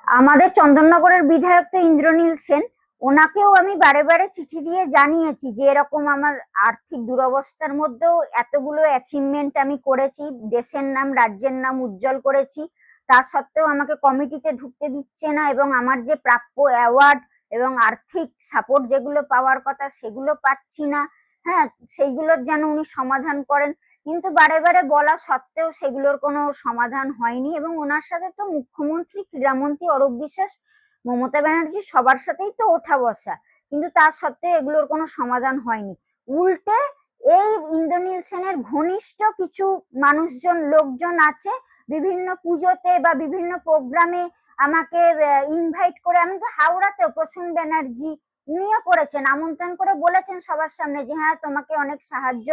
আমাদের চন্দননগরের বিধায়ক তো ইন্দ্রনীল সেন, ওনাকেও আমি বারে বারে চিঠি দিয়ে জানিয়েছি যে এরকম আমার আর্থিক দুরবস্থার মধ্যেও এতগুলো অ্যাচিভমেন্ট আমি করেছি, দেশের নাম রাজ্যের নাম উজ্জ্বল করেছি, তা সত্ত্বেও আমাকে কমিটিতে ঢুকতে দিচ্ছে না এবং আমার যে প্রাপ্য অ্যাওয়ার্ড এবং আর্থিক সাপোর্ট যেগুলো পাওয়ার কথা সেগুলো পাচ্ছি না। হ্যাঁ, সেইগুলোর যেন উনি সমাধান করেন, কিন্তু বারে বারে বলা সত্ত্বেও সেগুলোর কোনো সমাধান হয়নি। এবং ওনার সাথে তো মুখ্যমন্ত্রী, ক্রীড়ামন্ত্রী অরূপ বিশ্বাস, মমতা ব্যানার্জি সবার সাথেই তো ওঠা বসা, কিন্তু তা সত্ত্বেও এগুলোর কোনো সমাধান হয়নি। উল্টে এই ইন্দ্রনীল সেনের ঘনিষ্ঠ কিছু মানুষজন, লোকজন আছে, বিভিন্ন পুজোতে বা বিভিন্ন প্রোগ্রামে আমাকে ইনভাইট করে, আমি তো হাওড়াতেও প্রসূন ব্যানার্জি উনিও করেছেন, আমন্ত্রণ করে বলেছেন সবার সামনে যে হ্যাঁ তোমাকে অনেক সাহায্য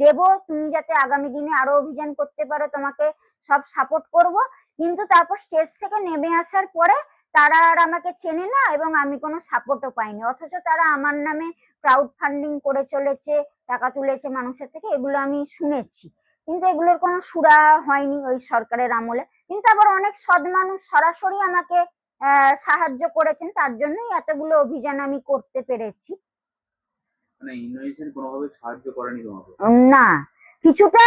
দেব, তুমি যাতে আগামী দিনে আরো অভিযান করতে পারো, তোমাকে সব সাপোর্ট করব। কিন্তু তারপর স্টেজ থেকে নেমে আসার পরে তারা আর আমাকে চেনে না এবং আমি কোনো সাপোর্টও পাইনি, অথচ তারা আমার নামে ক্রাউড ফান্ডিং করে চলেছে, টাকা তুলেছে মানুষের থেকে, এগুলো আমি শুনেছি। কিন্তু এগুলোর কোনো সুরা হয়নি ওই সরকারের আমলে। কিন্তু আবার অনেক সৎ মানুষ সরাসরি আমাকে সাহায্য করেছেন, তার জন্যই এতগুলো অভিযান আমি করতে পেরেছি। মানে ইন্দোনেশিয়ান কোনোভাবে সাহায্য করেনি তোমাকে? না, কিছুটা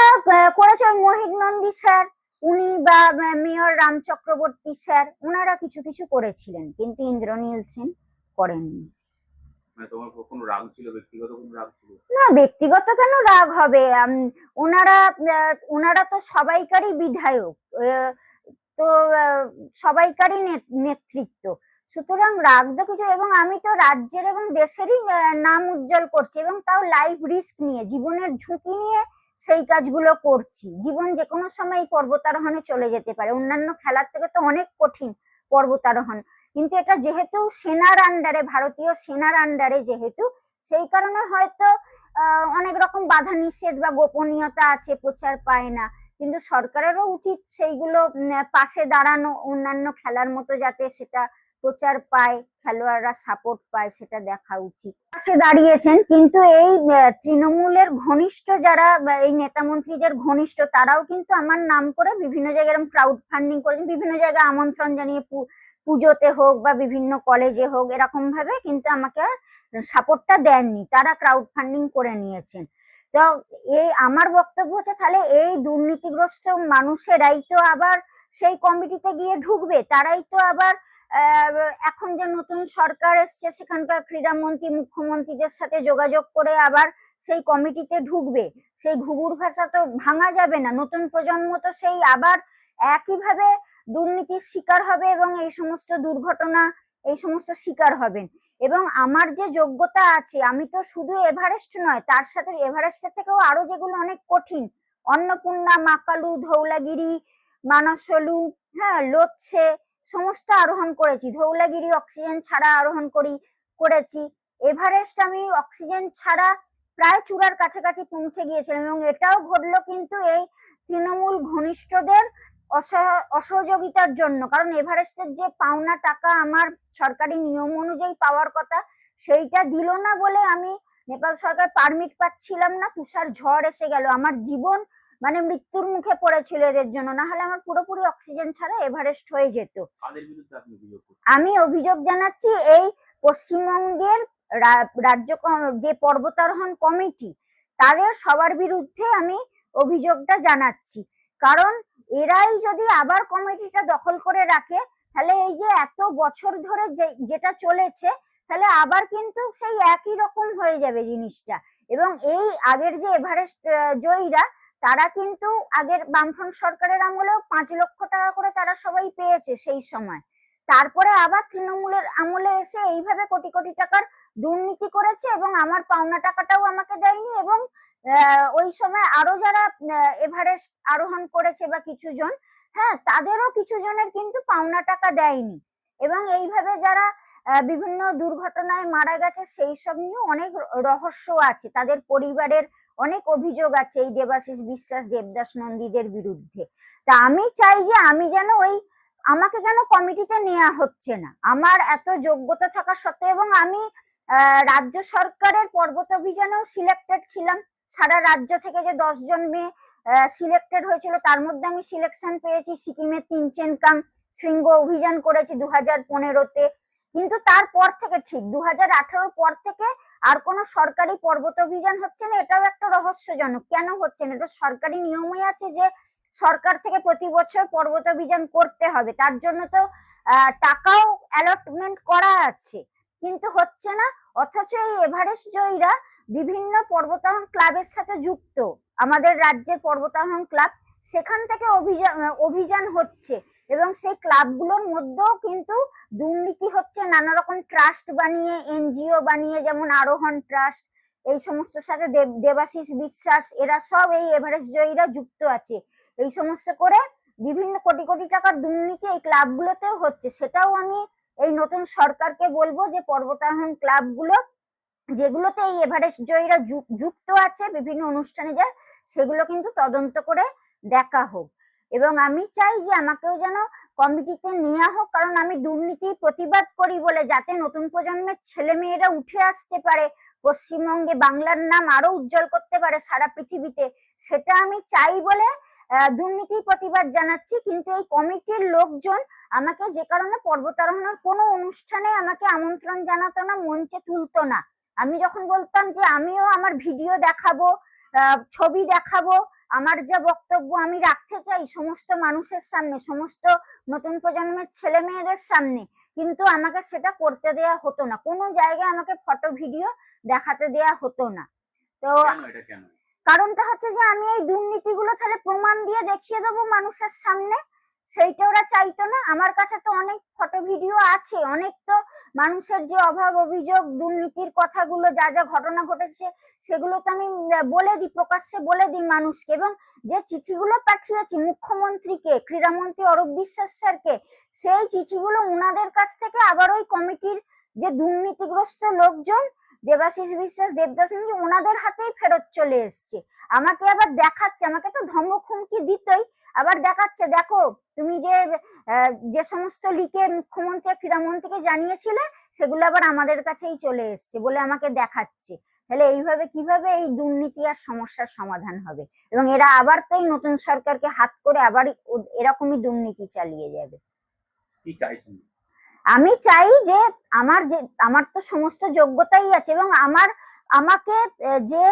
করেছে ওই মোহিত নন্দী স্যার, উনি বা মেয়র রাম চক্রবর্তী স্যার, ওনারা কিছু কিছু করেছিলেন, কিন্তু ইন্দ্রনীল সেন করেননি। মানে তোমার কোনো রাগ ছিল, ব্যক্তিগত কোনো রাগ ছিল? না, ব্যক্তিগত কেন রাগ হবে? ওনারা ওনারা তো সবাইকারই বিধায়ক, তো সবাইকারই নেতৃত্ব, সুতরাং রাগ তো কিছু। এবং আমি তো রাজ্যের এবং দেশেরই নাম উজ্জ্বল করছি, এবং তাও লাইফ রিস্ক নিয়ে, জীবনের ঝুঁকি নিয়ে সেই কাজগুলো করছি। জীবন যে কোনো সময় পর্বতারোহণে চলে যেতে পারে, অন্যান্য খেলার থেকে তো অনেক কঠিন পর্বতারোহণ, কিন্তু এটা যেহেতু সেনার আন্ডারে, ভারতীয় সেনার আন্ডারে যেহেতু, সেই কারণে হয়তো অনেক রকম বাধা নিষেধ বা গোপনীয়তা আছে, প্রচার পায় না। কিন্তু সরকারেরও উচিত সেইগুলো পাশে দাঁড়ানো, অন্যান্য খেলার মতো যাতে সেটা প্রচার পায়, খেলোয়াড়রা সাপোর্ট পায়, সেটা দেখা উচিত। পাশে দাঁড়িয়েছেন, কিন্তু এই তৃণমূলের ঘনিষ্ঠ যারা, এই নেতা মন্ত্রীদের ঘনিষ্ঠ, তারাও কিন্তু আমার নাম করে বিভিন্ন জায়গায় এরকম ক্রাউড ফান্ডিং করেছেন, বিভিন্ন জায়গায় আমন্ত্রণ জানিয়ে, পুজোতে হোক বা বিভিন্ন কলেজে হোক, এরকম ভাবে কিন্তু আমাকে সাপোর্টটা দেননি, তারা ক্রাউড ফান্ডিং করে নিয়েছেন। তো এই আমার বক্তব্য হচ্ছে, তাহলে এই দুর্নীতিগ্রস্ত মানুষেরাই তো আবার সেই কমিটিতে গিয়ে ঢুকবে, তারাই তো আবার এখন যে নতুন সরকার এসছে সেখানকার ক্রীড়ামন্ত্রী, মুখ্যমন্ত্রীদের সাথে যোগাযোগ করে আবার সেই কমিটিতে ঢুকবে। সেই ঘুঘুর ভাষা তো ভাঙা যাবে না, নতুন প্রজন্ম তো সেই আবার একইভাবে দুর্নীতির শিকার হবে এবং এই সমস্ত দুর্ঘটনা, এই সমস্ত শিকার হবেন। এবং আমার যে যোগ্যতা আছে, আমি তো শুধু এভারেস্ট নয়, তার সাথে এভারেস্টের থেকেও আরো যেগুলো অনেক কঠিন, অন্নপূর্ণা, মাকালু, ধৌলাগিরি, মানসলু, হ্যাঁ, লোচ্ছে, সমস্ত আরোহণ করেছি। ধৌলাগিরি অক্সিজেন ছাড়া আরোহণ করেছি। এভারেস্ট আমি অক্সিজেন ছাড়া প্রায় চূড়ার কাছাকাছি পৌঁছে গিয়েছিলাম, এবং এটাও ঘটলো কিন্তু এই তৃণমূল ঘনিষ্ঠদের অসহযোগিতার জন্য। কারণ এভারেস্টের যে পাওনা টাকা আমার সরকারি নিয়ম অনুযায়ী পাওয়ার কথা, সেইটা দিল না বলে আমি নেপাল সরকার পারমিট পাচ্ছিলাম না, তুষার ঝড় এসে গেল, আমার জীবন মানে মৃত্যুর মুখে পড়েছিল এদের জন্য, না হলে আমার পুরোপুরি অক্সিজেন ছাড়া এভারেস্ট হয়ে যেত। আমি অভিযোগ জানাচ্ছি এই পশ্চিমবঙ্গের রাজ্য যে পর্বতারোহণ কমিটি, তাদের সবার বিরুদ্ধে আমি অভিযোগটা জানাচ্ছি। কারণ এরাই যদি আবার কমিটিটা দখল করে রাখে, তাহলে এই যে এত বছর ধরে যেটা চলেছে, তাহলে আবার কিন্তু সেই একই রকম হয়ে যাবে জিনিসটা। এবং এই আগের যে এভারেস্ট জয়ীরা, তারা কিন্তু আগের বামফ্রন্ট সরকারের আমলেও 5 লক্ষ টাকা করে তারা সবাই পেয়েছে সেই সময়, তারপরে আবার তৃণমূলের আমলে এসে এইভাবে কোটি কোটি টাকার দুর্নীতি করেছে এবং আমার পাওনা টাকাটাও আমাকে দেয়নি। এবং ওই সময় আরো যারা এভারেস্ট আরোহণ করেছে বা কিছু জন, হ্যাঁ, তাদেরও কিছু জনের কিন্তু পাওনা টাকা দেয়নি। এবং এইভাবে যারা বিভিন্ন দুর্ঘটনায় মারা গেছে, সেই সব নিয়েও অনেক রহস্য আছে, তাদের পরিবারের অনেক অভিযোগ আছে এই দেবাশিস বিশ্বাস, দেবদাস নন্দীদের বিরুদ্ধে। তা আমি চাই যে আমি যেন আমাকে কেন কমিটিতে নেওয়া হচ্ছে না, আমার এত যোগ্যতা থাকা সত্ত্বেও। এবং আমি রাজ্য সরকারের পর্বত অভিযানেও সিলেক্টেড ছিলাম, সারা রাজ্য থেকে যে 10 জন মেয়ে সিলেক্টেড হয়েছিল, তার মধ্যে আমি সিলেকশন পেয়েছি সিকিমের তিনচেনকাং শৃঙ্গ অভিযান করেছি 2015-তে, কিন্তু তারপর থেকে ঠিক 2018-র পর থেকে আর কোনো সরকারি পর্বত অভিযান হচ্ছে না। এটাও একটা রহস্যজনক, কেন হচ্ছে না? এটা সরকারি নিয়মই আছে যে সরকার থেকে প্রতি বছর পর্বত অভিযান করতে হবে, তার জন্য তো টাকাও অ্যালটমেন্ট করা আছে, কিন্তু হচ্ছে না। অথচ এই এভারেস্ট জয়ীরা বিভিন্ন পর্বতারোহণ ক্লাবের সাথে যুক্ত, আমাদের রাজ্যের পর্বতারোহণ ক্লাব, সেখান থেকে অভিযান হচ্ছে, এবং সেই ক্লাবগুলোর মধ্যেও কিন্তু দুর্নীতি হচ্ছে। নানা রকম ট্রাস্ট বানিয়ে, এনজিও বানিয়ে, যেমন আরোহণ ট্রাস্ট, এই সমস্ত সাথে দেবাশিস বিশ্বাস, এরা সব এই এভারেস্ট জয়ীরা যুক্ত আছে। এই সমস্ত করে বিভিন্ন কোটি কোটি টাকার দুর্নীতি এই ক্লাবগুলোতেও হচ্ছে। সেটাও আমি এই নতুন সরকারকে বলবো যে পর্বতারোহণ ক্লাবগুলো যেগুলোতে এই এভারেস্ট জয়ীরা যুক্ত আছে বিভিন্ন অনুষ্ঠানে যায়, সেগুলো কিন্তু তদন্ত করে দেখা হোক। এবং আমি চাই যে আমাকেও যেন কমিটিতে নেওয়া হোক, কারণ আমি দুর্নীতির প্রতিবাদ করি বলে, যাতে নতুন প্রজন্মের ছেলে মেয়েরা উঠে আসতে পারে, পশ্চিমবঙ্গে বাংলার নাম আরো উজ্জ্বল করতে পারে সারা পৃথিবীতে, সেটা আমি চাই বলে দুর্নীতির প্রতিবাদ জানাচ্ছি। কিন্তু এই কমিটির লোকজন আমাকে যে কারণে পর্বতারোহণের কোনো অনুষ্ঠানে আমাকে আমন্ত্রণ জানাতো না, মঞ্চে তুলতো না। আমি যখন বলতাম যে আমিও আমার ভিডিও দেখাবো, ছবি দেখাবো, আমার যা বক্তব্য আমি রাখতে চাই সমস্ত মানুষের সামনে, সমস্ত নতুন প্রজন্মের ছেলে মেয়েদের সামনে, কিন্তু আমাকে সেটা করতে দেয়া হতো না। কোনো জায়গায় আমাকে ফটো ভিডিও দেখাতে দেয়া হতো না। তো কারণটা হচ্ছে যে আমি এই দুর্নীতিগুলো তাহলে প্রমাণ দিয়ে দেখিয়ে দেবো মানুষের সামনে, সেইটা ওরা চাইতো না। আমার কাছে তো অনেক ফটো ভিডিও আছে, অনেক তো মানুষের যে অভাব অভিযোগ, দুর্নীতির কথাগুলো, যা যা ঘটনা ঘটেছে, সেগুলো তো আমি বলে দিই, প্রকাশ্যে বলে দিই মানুষকে। এবং যে চিঠিগুলো পাঠিয়েছি মুখ্যমন্ত্রীকে, ক্রীড়ামন্ত্রী অরূপ বিশ্বাস স্যারকে, সেই চিঠিগুলো উনাদের কাছ থেকে আবার ওই কমিটির যে দুর্নীতিগ্রস্ত লোকজন দেবাশিস বিশ্বাস, দেবদাস, ওনাদের হাতেই ফেরত চলে এসছে। আমাকে আবার দেখাচ্ছে, আমাকে তো ধমক হুমকি দিতই, আবার দেখাচ্ছে দেখো তুমি যে সমস্ত লিখে মুখ্যমন্ত্রী ক্রীড়ামন্ত্রীকে জানিয়েছিলে, সেগুলো আবার আমাদের কাছেই চলে এসছে বলে আমাকে দেখাচ্ছে। তাহলে এইভাবে কিভাবে এই দুর্নীতি আর সমস্যার সমাধান হবে? এবং এরা আবার তো এই নতুন সরকারকে হাত করে আবার এরকমই দুর্নীতি চালিয়ে যাবে। কি চাইছেন? আমি চাই যে আমার তো সমস্ত যোগ্যতাই আছে, এবং আমাকে যে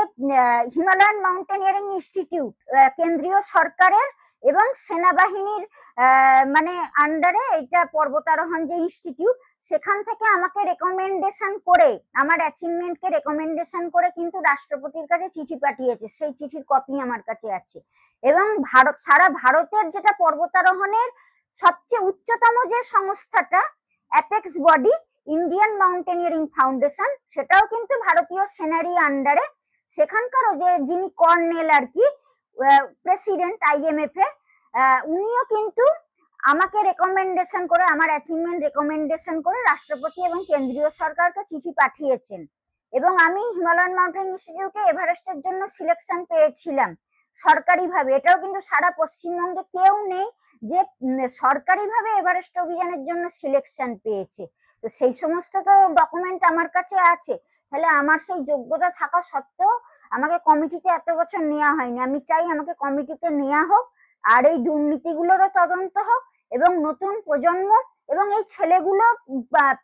হিমালয়ান মাউন্টেনিয়ারিং ইনস্টিটিউট কেন্দ্রীয় সরকারের এবং সেনাবাহিনীর মানে আন্ডারে, এটা পর্বতারোহণ যে ইনস্টিটিউট, সেখান থেকে আমাকে রেকমেন্ডেশন করে, আমার অ্যাচিভমেন্টকে রেকমেন্ডেশন করে কিন্তু রাষ্ট্রপতির কাছে চিঠি পাঠিয়েছে। সেই চিঠির কপি আমার কাছে আছে। এবং সারা ভারতের যেটা পর্বতারোহণের সবচেয়ে উচ্চতম যে সংস্থাটা, apex body, Indian mountaineering foundation, সেটাও কিন্তু ভারতীয় সেনারই আন্ডারে। সেখানকারও যিনি কর্নেল আর কি, প্রেসিডেন্ট IMF এর, উনিও কিন্তু আমাকে রেকমেন্ডেশন করে, আমার অ্যাচিভমেন্ট রেকমেন্ডেশন করে রাষ্ট্রপতি এবং কেন্দ্রীয় সরকারকে চিঠি পাঠিয়েছেন। এবং আমি হিমালয়ান মাউন্টেন ইনস্টিটিউটে এভারেস্টের জন্য সিলেকশন পেয়েছিলাম সরকারিভাবে। এটাও কিন্তু সারা পশ্চিমবঙ্গে কেউ নেই যে সরকারিভাবে এভারেস্ট অভিযানের জন্য সিলেকশন পেয়েছে। তো সেই সমস্ত তো ডকুমেন্ট আমার কাছে আছে। তাহলে আমার সেই যোগ্যতা থাকা সত্ত্বেও আমাকে কমিটিতে এত বছর নেওয়া হয়নি। আমি চাই আমাকে কমিটিতে নেওয়া হোক, আর এই দুর্নীতিগুলোরও তদন্ত হোক, এবং নতুন প্রজন্ম এবং এই ছেলেগুলো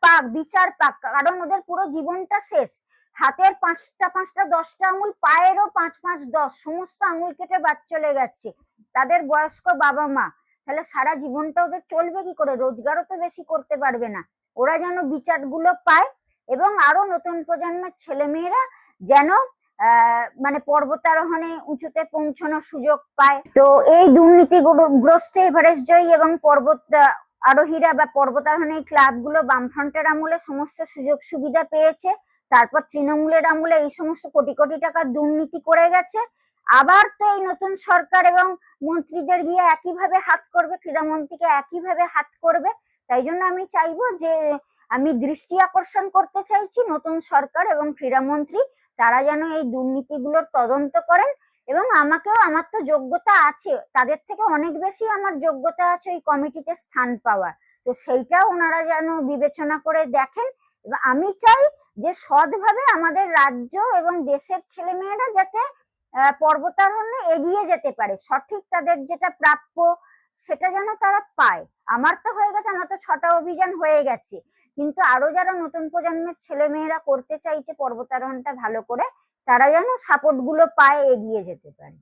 পাক, বিচার পাক, কারণ ওদের পুরো জীবনটা শেষ। হাতের 5টা 5টা 10টা আঙুল, পায়েরও 5 5 10, সমস্ত আঙুল কেটে বাদ চলে গেছে তাদের বয়স্ক বাবা মা। তাহলে সারা জীবনটা ওদের চলবে কি করে? রোজগারও তো বেশি করতে পারবে না। ওরা যেন বিচারগুলো পায়, এবং আরো নতুন প্রজন্মের ছেলে মেয়েরা যেন মানে পর্বতারোহণে উঁচুতে পৌঁছানোর সুযোগ পায়। তো এই দুর্নীতিগ্রস্ত এভারেস্ট জয়ী এবং পর্বত আরোহীরা বা পর্বতারোহণের ক্লাবগুলো বামফ্রন্টের আমলে সমস্ত সুযোগ সুবিধা পেয়েছে, তারপর তৃণমূলের আমলে এই সমস্ত কোটি কোটি টাকার দুর্নীতি করে গেছে। আবার তো এই নতুন সরকার এবং মন্ত্রীদের গিয়ে একইভাবে হাত করবে, ক্রীড়ামন্ত্রীকে একইভাবে হাত করবে। তাই জন্য আমি চাইবো যে, আমি দৃষ্টি আকর্ষণ করতে চাইছি নতুন সরকার এবং ক্রীড়ামন্ত্রী, তারা যেন এই দুর্নীতিগুলোর তদন্ত করেন। এবং আমাকেও, আমার তো যোগ্যতা আছে, তাদের থেকে অনেক বেশি আমার যোগ্যতা আছে ওই কমিটিতে স্থান পাওয়ার। তো সেইটাও ওনারা যেন বিবেচনা করে দেখেন। এবং আমি চাই যে সৎভাবে আমাদের রাজ্য এবং দেশের ছেলেমেয়েরা যাতে পর্বতারোহণে এগিয়ে যেতে পারে, সঠিক তাদের যেটা প্রাপ্য সেটা যেন তারা পায়। আমার তো হয়ে গেছে, আমার তো 6টা অভিযান হয়ে গেছে, কিন্তু আরো যারা নতুন প্রজন্মের ছেলে মেয়েরা করতে চাইছে পর্বতারোহণটা ভালো করে, তারা যেন সাপোর্ট গুলো পায়, এগিয়ে যেতে পারে।